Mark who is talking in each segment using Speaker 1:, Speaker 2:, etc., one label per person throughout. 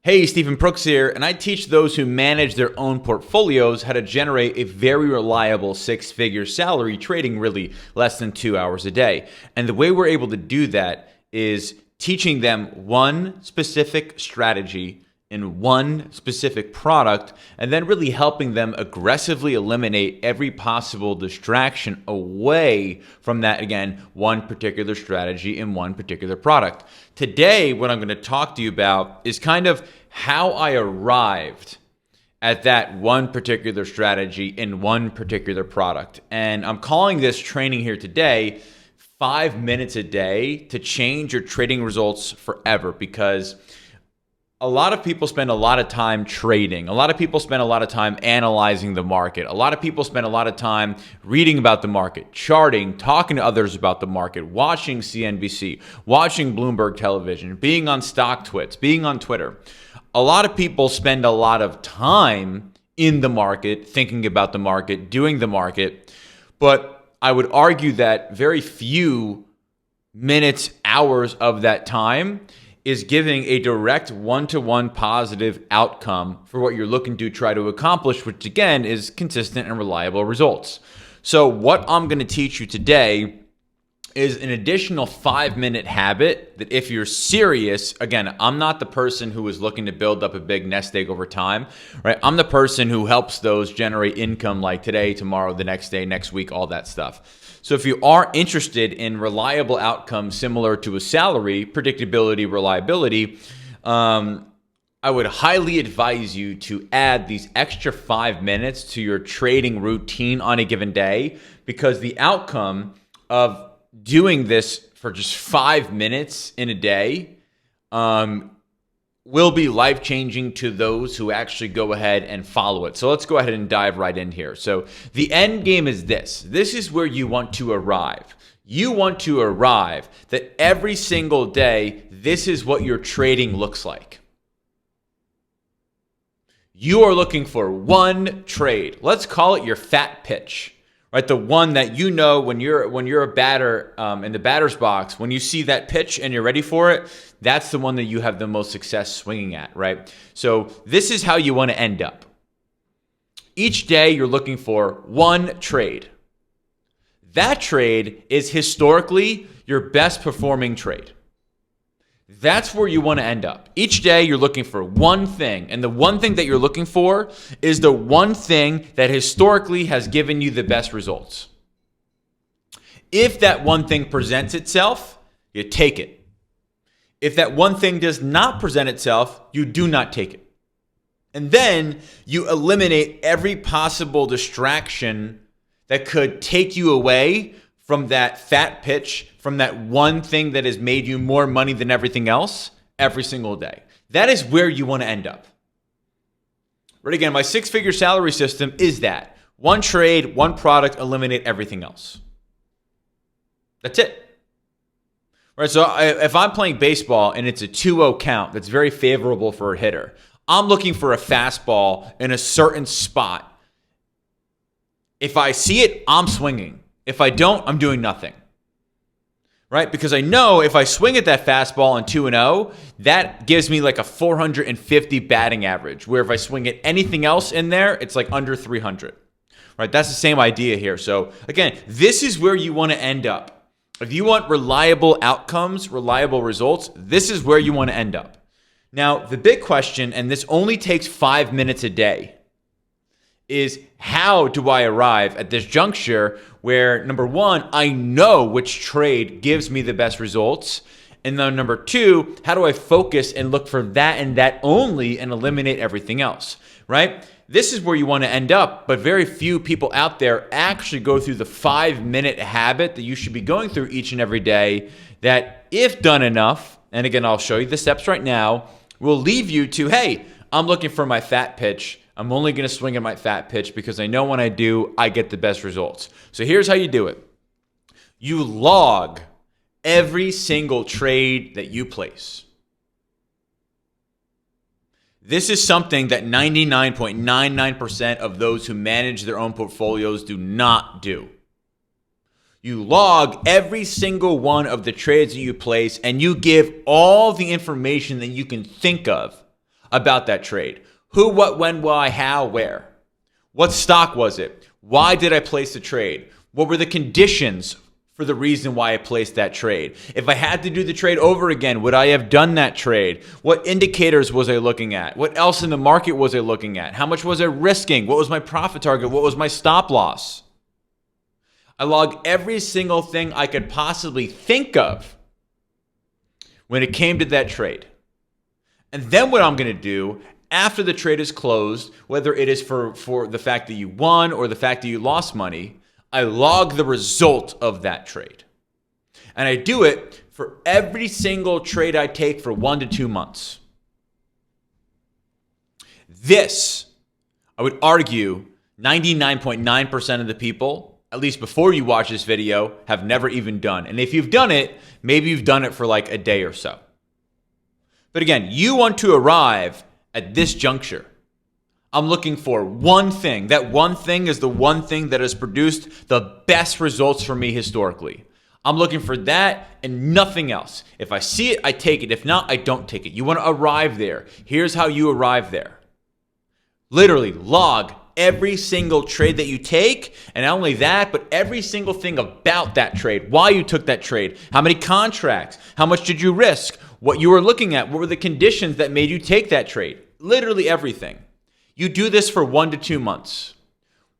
Speaker 1: Hey, Stephen Brooks here, and I teach those who manage their own portfolios how to generate a very reliable six-figure salary trading really less than 2 hours a day. And the way we're able to do that is teaching them one specific strategy in one specific product, and then really helping them aggressively eliminate every possible distraction away from that, again, one particular strategy in one particular product. Today, what I'm going to talk to you about is kind of how I arrived at that one particular strategy in one particular product. And I'm calling this training here today 5 minutes a day to change your trading results forever, because a lot of people spend a lot of time trading. A lot of people spend a lot of time analyzing the market. A lot of people spend a lot of time reading about the market, charting, talking to others about the market, watching CNBC, watching Bloomberg television, being on stock twits, being on Twitter. A lot of people spend a lot of time in the market, thinking about the market, doing the market. But I would argue that very few minutes, hours of that time is giving a direct one-to-one positive outcome for what you're looking to try to accomplish, which again is consistent and reliable results. So what I'm going to teach you today is an additional 5-minute habit that if you're serious, again, I'm not the person who is looking to build up a big nest egg over time, right? I'm the person who helps those generate income like today, tomorrow, the next day, next week, all that stuff. So if you are interested in reliable outcomes similar to a salary, predictability, reliability, I would highly advise you to add these extra 5 minutes to your trading routine on a given day, because the outcome of doing this for just 5 minutes in a day will be life-changing to those who actually go ahead and follow it. So let's go ahead and dive right in here. So the end game is this. This is where you want to arrive. You want to arrive that every single day, this is what your trading looks like. You are looking for one trade. Let's call it your fat pitch. Right, the one that you know when you're a batter in the batter's box, when you see that pitch and you're ready for it, that's the one that you have the most success swinging at, right? So this is how you want to end up. Each day you're looking for one trade. That trade is historically your best performing trade. That's where you want to end up. Each day you're looking for one thing, and the one thing that you're looking for is the one thing that historically has given you the best results. If that one thing presents itself, you take it. If that one thing does not present itself, you do not take it. And then you eliminate every possible distraction that could take you away from that fat pitch, from that one thing that has made you more money than everything else every single day. That is where you want to end up. Right, again, my six-figure salary system is that. One trade, one product, eliminate everything else. That's it. Right, so if I'm playing baseball and it's a 2-0 count that's very favorable for a hitter, I'm looking for a fastball in a certain spot. If I see it, I'm swinging. If I don't, I'm doing nothing, right? Because I know if I swing at that fastball on 2-0, that gives me like a 450 batting average, where if I swing at anything else in there, it's like under 300, right? That's the same idea here. So again, this is where you want to end up. If you want reliable outcomes, reliable results, this is where you want to end up. Now, the big question, and this only takes 5 minutes a day, is how do I arrive at this juncture where, number one, I know which trade gives me the best results, and then number two, how do I focus and look for that and that only and eliminate everything else, right? This is where you want to end up, but very few people out there actually go through the 5-minute habit that you should be going through each and every day that, if done enough, and again, I'll show you the steps right now, will leave you to, hey, I'm looking for my fat pitch. I'm only going to swing at my fat pitch because I know when I do, I get the best results. So here's how you do it. You log every single trade that you place. This is something that 99.99% of those who manage their own portfolios do not do. You log every single one of the trades that you place, and you give all the information that you can think of about that trade. Who, what, when, why, how, where. What stock was it? Why did I place the trade? What were the conditions for the reason why I placed that trade? If I had to do the trade over again, would I have done that trade? What indicators was I looking at? What else in the market was I looking at? How much was I risking? What was my profit target? What was my stop loss? I log every single thing I could possibly think of when it came to that trade. And then what I'm going to do after the trade is closed, whether it is for the fact that you won or the fact that you lost money, I log the result of that trade. And I do it for every single trade I take for 1 to 2 months. This, I would argue, 99.9% of the people, at least before you watch this video, have never even done. And if you've done it, maybe you've done it for like a day or so. But again, you want to arrive at this juncture. I'm looking for one thing. That one thing is the one thing that has produced the best results for me historically. I'm looking for that and nothing else. If I see it, I take it. If not, I don't take it. You want to arrive there. Here's how you arrive there. Literally log every single trade that you take, and not only that, but every single thing about that trade, why you took that trade, how many contracts, how much did you risk, what you were looking at, what were the conditions that made you take that trade, literally everything. You do this for 1 to 2 months.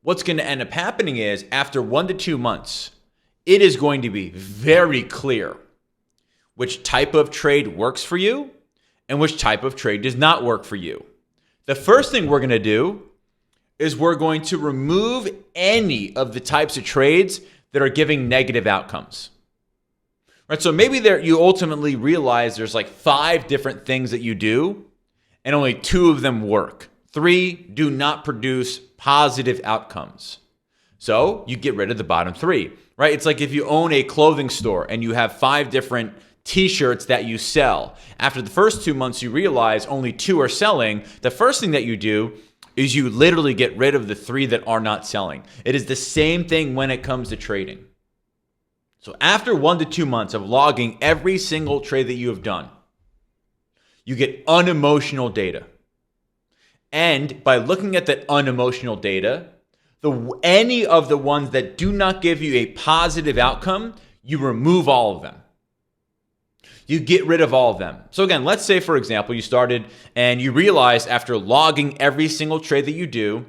Speaker 1: What's going to end up happening is after 1 to 2 months, it is going to be very clear which type of trade works for you and which type of trade does not work for you. The first thing we're going to do is we're going to remove any of the types of trades that are giving negative outcomes. Right? So maybe you ultimately realize there's like 5 different things that you do and only 2 of them work. 3 do not produce positive outcomes. So you get rid of the bottom 3, right? It's like if you own a clothing store and you have 5 different t-shirts that you sell. After the first 2 months, you realize only 2 are selling. The first thing that you do is you literally get rid of the 3 that are not selling. It is the same thing when it comes to trading. So after 1 to 2 months of logging every single trade that you have done, you get unemotional data. And by looking at that unemotional data, any of the ones that do not give you a positive outcome, you remove all of them. You get rid of all of them. So again, let's say, for example, you started and you realized after logging every single trade that you do,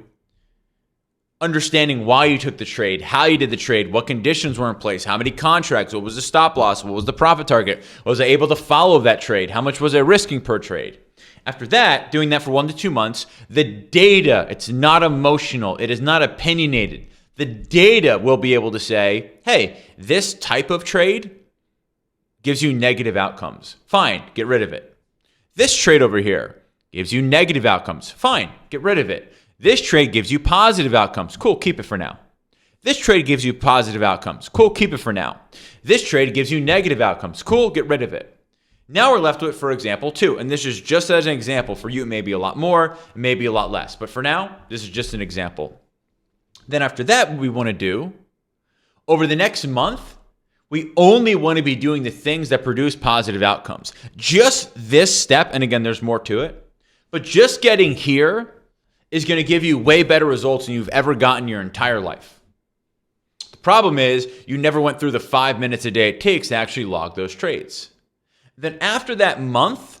Speaker 1: understanding why you took the trade, how you did the trade, what conditions were in place, how many contracts, what was the stop loss, what was the profit target, was I able to follow that trade, how much was I risking per trade? After that, doing that for 1 to 2 months, the data, it's not emotional, it is not opinionated. The data will be able to say, hey, this type of trade gives you negative outcomes. Fine, get rid of it. This trade over here gives you negative outcomes. Fine, get rid of it. This trade gives you positive outcomes. Cool, keep it for now. This trade gives you positive outcomes. Cool, keep it for now. This trade gives you negative outcomes. Cool, get rid of it. Now we're left with, for example, 2. And this is just as an example. For you, it may be a lot more, it may be a lot less. But for now, this is just an example. Then after that, what we want to do, over the next month, we only want to be doing the things that produce positive outcomes. Just this step, and again, there's more to it, but just getting here is going to give you way better results than you've ever gotten your entire life. The problem is you never went through the 5 minutes a day it takes to actually log those trades. Then after that month,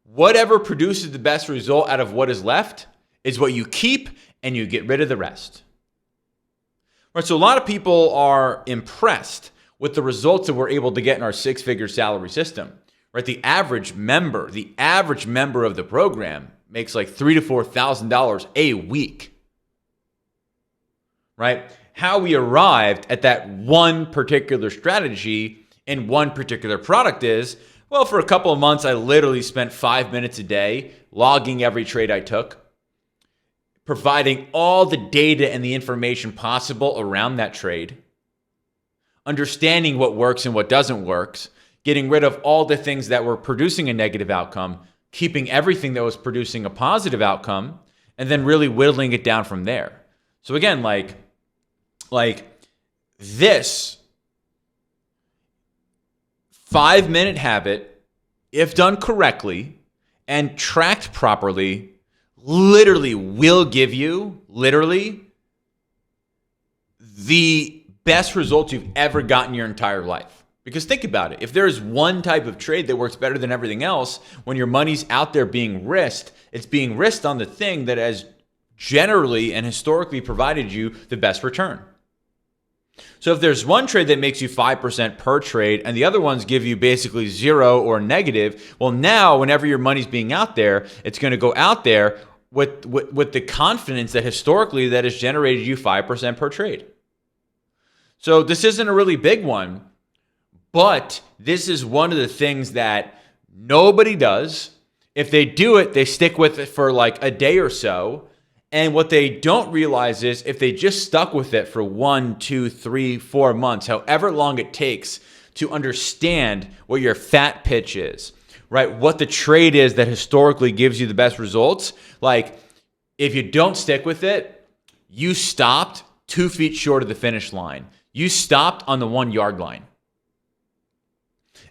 Speaker 1: whatever produces the best result out of what is left is what you keep, and you get rid of the rest. Right, so a lot of people are impressed with the results that we're able to get in our 6-figure salary system. Right, the average member of the program makes like $3,000 to $4,000 a week. Right? How we arrived at that one particular strategy and one particular product is, well, for a couple of months, I literally spent 5 minutes a day logging every trade I took, providing all the data and the information possible around that trade, understanding what works and what doesn't work, getting rid of all the things that were producing a negative outcome, keeping everything that was producing a positive outcome, and then really whittling it down from there. So again, like this 5-minute habit, if done correctly, and tracked properly literally will give you the best results you've ever gotten in your entire life. Because think about it. If there's one type of trade that works better than everything else, when your money's out there being risked, it's being risked on the thing that has generally and historically provided you the best return. So if there's one trade that makes you 5% per trade and the other ones give you basically zero or negative, well, now whenever your money's being out there, it's going to go out there with the confidence that historically that has generated you 5% per trade. So this isn't a really big one, but this is one of the things that nobody does. If they do it, they stick with it for like a day or so. And what they don't realize is if they just stuck with it for 1, 2, 3, 4 months, however long it takes to understand what your fat pitch is, right? What the trade is that historically gives you the best results. Like if you don't stick with it, you stopped 2 feet short of the finish line. You stopped on the 1 yard line.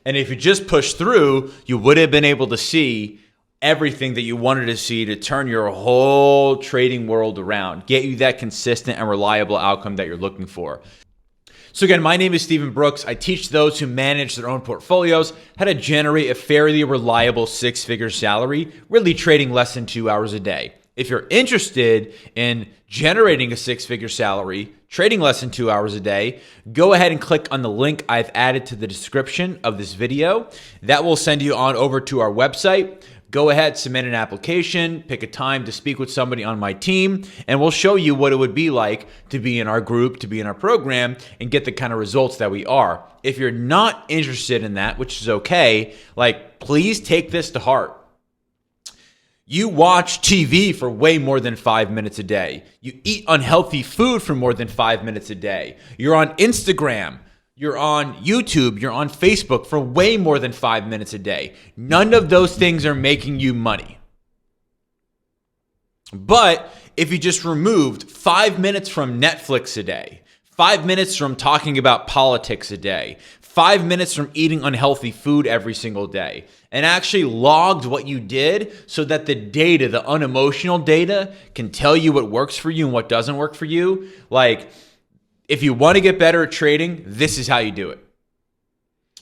Speaker 1: And if you just pushed through, you would have been able to see everything that you wanted to see to turn your whole trading world around, get you that consistent and reliable outcome that you're looking for. So again, my name is Stephen Brooks. I teach those who manage their own portfolios how to generate a fairly reliable 6-figure salary, really trading less than 2 hours a day. If you're interested in generating a 6-figure salary, trading less than 2 hours a day, go ahead and click on the link I've added to the description of this video. That will send you on over to our website. Go ahead, submit an application, pick a time to speak with somebody on my team, and we'll show you what it would be like to be in our group, to be in our program, and get the kind of results that we are. If you're not interested in that, which is okay, like please take this to heart. You watch TV for way more than 5 minutes a day. You eat unhealthy food for more than 5 minutes a day. You're on Instagram. You're on YouTube, you're on Facebook for way more than 5 minutes a day. None of those things are making you money. But if you just removed 5 minutes from Netflix a day, 5 minutes from talking about politics a day, 5 minutes from eating unhealthy food every single day, and actually logged what you did so that the data, the unemotional data, can tell you what works for you and what doesn't work for you, like, if you want to get better at trading, this is how you do it.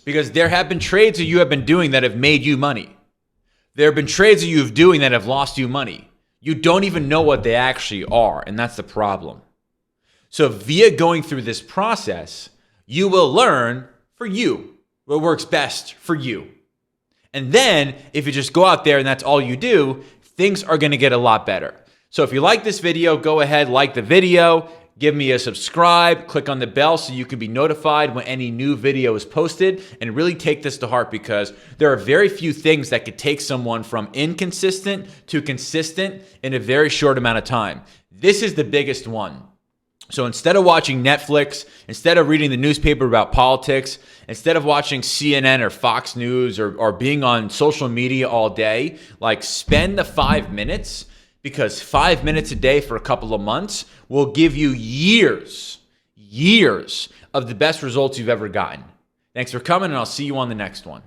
Speaker 1: Because there have been trades that you have been doing that have made you money. There have been trades that you've doing that have lost you money. You don't even know what they actually are, and that's the problem. So via going through this process, you will learn for you what works best for you. And then if you just go out there and that's all you do, things are going to get a lot better. So if you like this video, go ahead, like the video. Give me a subscribe, click on the bell so you can be notified when any new video is posted, and really take this to heart because there are very few things that could take someone from inconsistent to consistent in a very short amount of time. This is the biggest one. So instead of watching Netflix, instead of reading the newspaper about politics, instead of watching CNN or Fox News or being on social media all day, like spend the 5 minutes. Because 5 minutes a day for a couple of months will give you years of the best results you've ever gotten. Thanks for coming, and I'll see you on the next one.